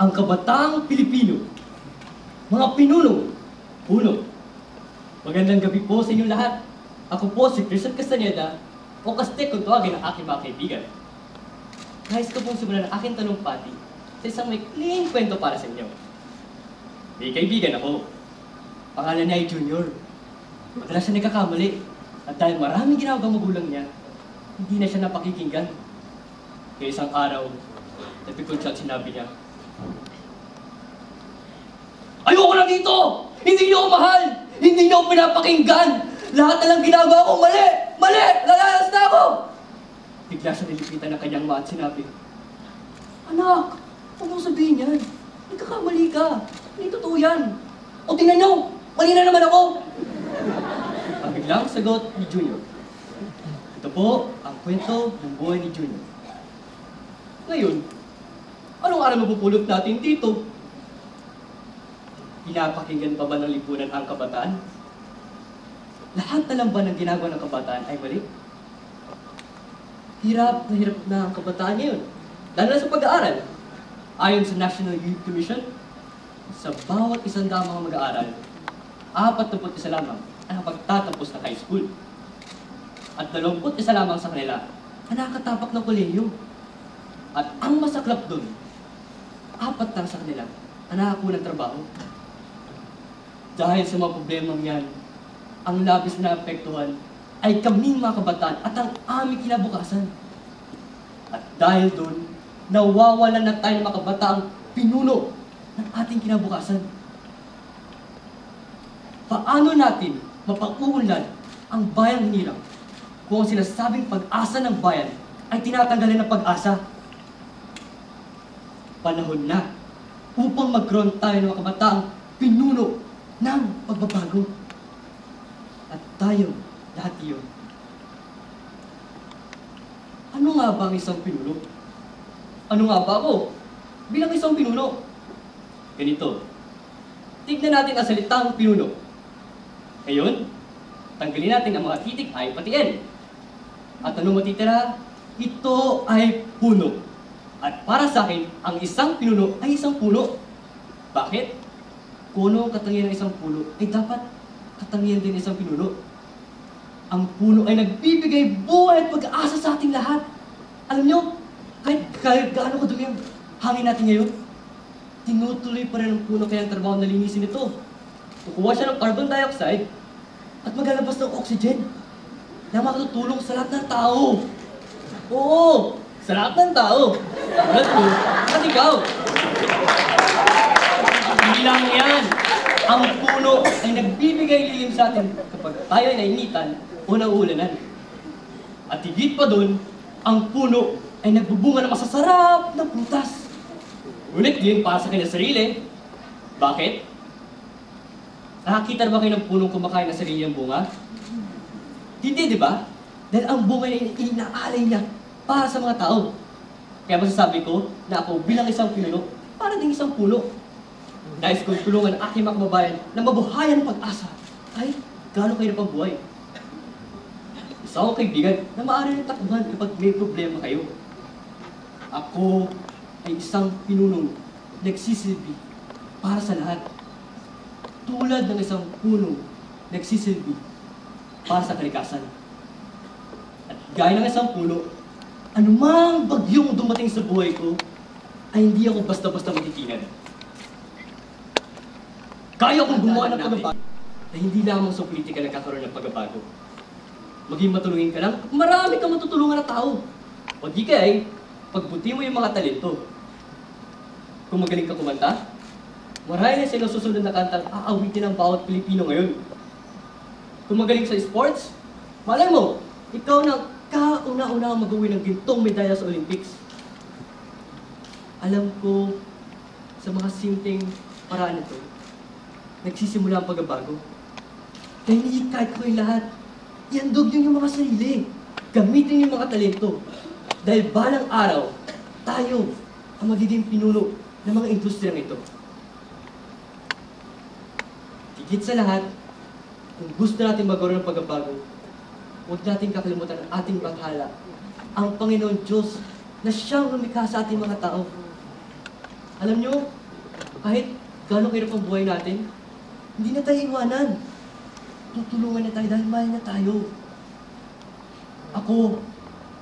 ang kabataang Pilipino, mga pinuno, puno. Magandang gabi po sa inyong lahat. Ako po si Christian Castaneda, o Kaste kung tawagin ang aking mga kaibigan. Nais ko pong simulan ang aking talumpati sa isang may clean kwento para sa inyo. May kaibigan ako. Pangalan niya ay Junior. Madalas siya nagkakamali. At dahil maraming ginawang magulang niya, hindi na siya napakikinggan. Kaya isang araw, napikon siya at sinabi niya, "Ayoko na dito! Hindi niyo ako mahal! Hindi niyo ako pinapakinggan! Lahat na lang ginagawa ko, mali! Mali! Lalalas na ako!" Bigla siya nilipitan ng kanyang ma at sinabi, "Anak, huwag mong sabihin yan. Nagkakamali ka. Hindi totoo yan. O tingnan niyo, mali na naman ako!" Ang biglang sagot ni Junior. Ito po ang kwento ng buhay ni Junior. Ngayon, anong aral mapupulot natin dito? Pinapakinggan pa ba ng lipunan ang kabataan? Lahat na lang ba ng ginagawa ng kabataan ay mali? Hirap na ang kabataan ngayon, lalo na sa pag-aaral. Ayon sa National Youth Commission, sa bawat 100 mga mag-aaral, 41 lamang ang pagtatapos ng high school. At 21 lamang sa kanila ang nakatapak ng kolehiyo. At ang masaklap dun, 4 lang sa kanila ang nakakuha ng trabaho. Dahil sa mga problemang yan, ang labis na apektuhan ay kaming mga kabataan at ang aming kinabukasan. At dahil dun, nawawalan na tayo ng mga kabataang pinuno ng ating kinabukasan. Paano natin mapag-uunlad ang bayang hirap kung ang sinasabing pag-asa ng bayan ay tinatanggalan ng pag-asa? Panahon na upang magkaroon tayo ng mga kabataang pinuno ng pagbabago. At tayo, lahat iyon. Ano nga ba ang isang pinuno? Ano nga ba ako bilang isang pinuno? Ganito. Tignan natin ang salitang pinuno. Ngayon, tanggalin natin ang mga titik ay pati N. At ano matitira? Ito ay puno. At para sa akin, ang isang pinuno ay isang puno. Bakit? Kung ano ang katangian ng isang puno, ay dapat katangian din ng isang pinuno. Ang puno ay nagbibigay buhay at pag-asa sa ating lahat. Alam nyo, kahit gaano kadumi ang hangin natin ngayon, tinutuloy pa rin ng puno kaya ang trabaho na linisin ito. Kukuha siya ng carbon dioxide at maglalabas ng oxygen na makatutulong sa lahat ng tao. Oo, sa lahat ng tao. Tulad ko at ikaw. Hindi lang yan. Ang puno ay nagbibigay lilim sa atin kapag tayo ay nainitan o nauulanan. At higit pa dun, ang puno ay nagbubunga ng masasarap na prutas. Ngunit din para sa kanyang sarili. Bakit? Nakakita na ba kayo ng punong kumakain ng sarili ang bunga? Hindi, di ba? Dahil ang bunga ay inaalay niya para sa mga tao. Kaya masasabi ko na ako bilang isang pinuno, para ding isang puno. Nais kong tulungan ang aking mga kababayan na mabuhayan ng pag-asa kahit gaano kayo pang buhay. Isa akong kaibigan na maaari ng takbuhan kapag may problema kayo. Ako ay isang pinunong nagsisilbi para sa lahat. Tulad ng isang puno nagsisilbi para sa kalikasan. At gaya ng isang puno, anumang bagyong dumating sa buhay ko, ay hindi ako basta-basta matitinag. Kaya kong gumawa ng pagbabago na hindi lamang sa politika nagkakaroon ng pagbabago. Maging matulungin ka lang, marami kang matutulungan na tao. O di kaya ay, pagbuti mo yung mga talento. Kung magaling ka kumanta, marami na silang susunod na kantang aawitin ng bawat Pilipino ngayon. Kung magaling sa sports, malay mo, ikaw na kauna-una ang mag-uwi ng gintong medalya sa Olympics. Alam ko, sa mga simpleng paraan ito, nagsisimula ang pagbabago. Dahil kahit ko yung lahat, iandog yun yung mga sarili. Gamitin yung mga talento. Dahil balang araw, tayo ang magiging pinuno ng mga industriyang ito. Higit sa lahat, kung gusto natin magkaroon ng pagbabago, huwag natin kakalimutan ang ating banghala, ang Panginoon Diyos na siyang lumikha sa ating mga tao. Alam nyo, kahit gano'ng hirap ang buhay natin, hindi na tayo iwanan. Tutulungan na tayo dahil mahal na tayo. Ako,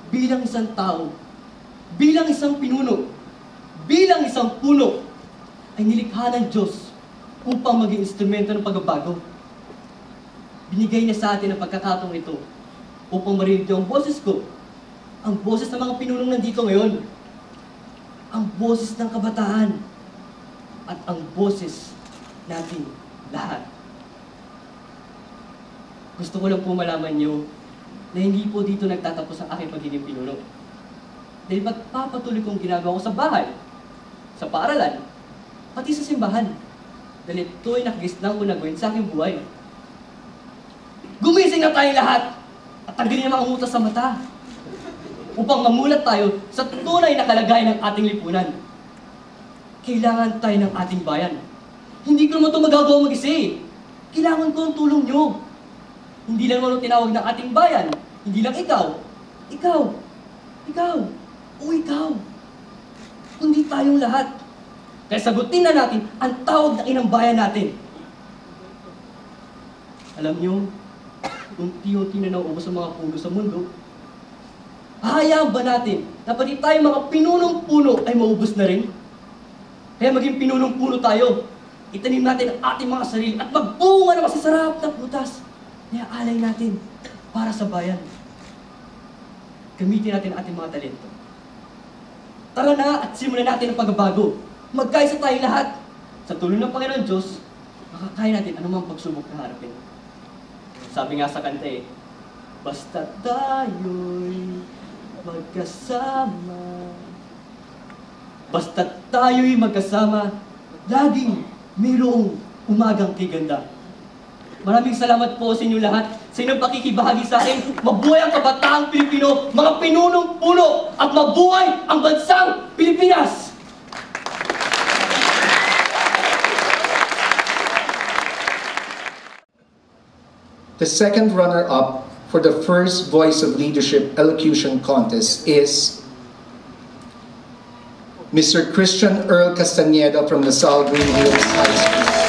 bilang isang tao, bilang isang pinuno, bilang isang puno, ay nilikha ng Diyos upang maging instrumento ng pagbabago. Binigay niya sa atin ang pagkakataong ito upang marinig niyo ang boses ko, ang boses ng mga pinunong nandito ngayon, ang boses ng kabataan, at ang boses natin lahat. Gusto ko lang po malaman niyo na hindi po dito nagtatapos ang aking pagiging pinuno. Dahil magpapatuloy kong ginagawa ko sa bahay, sa paaralan, pati sa simbahan. Dahil ito'y nakagisnang ko na gawin sa aking buhay. Gumising na tayong lahat at tanggalin ang mga utas sa mata upang mamulat tayo sa tunay na kalagayan ng ating lipunan. Kailangan tayo ng ating bayan. Hindi ko naman ito magagawa mag-isa eh. Kailangan ko ang tulong nyo. Hindi lang naman tinawag ng ating bayan. Hindi lang ikaw. Ikaw. Ikaw. O ikaw. Kundi tayong lahat. Kaya sagutin na natin ang tawag ng inang bayan natin. Alam nyo, unti-unti na nauubos ang mga puno sa mundo. Hahayaan ba natin na pati tayo mga pinunong puno ay maubos na rin? Kaya maging pinunong puno tayo. Itanim natin ang ating mga sarili at magbunga na masasarap na prutas na alay natin para sa bayan. Gamitin natin ang ating mga talento. Tara na at simulan natin ang pagbabago. Magkaisa tayo lahat. Sa tulong ng Panginoon Diyos, makakaya natin anumang pagsubok na harapin. Sabi nga sa kanta eh, basta tayo'y magkasama. Basta tayo'y magkasama, laging mayroong umagang kiganda. Maraming salamat po sa inyo lahat, sa inyong pakikibahagi sa akin. Mabuhay ang kabataang Pilipino, mga pinunong puno, at mabuhay ang bansang Pilipinas! The second runner-up for the first Voice of Leadership Elocution Contest is Mr. Christian Earl Castaneda from LaSalle Green Hills High School.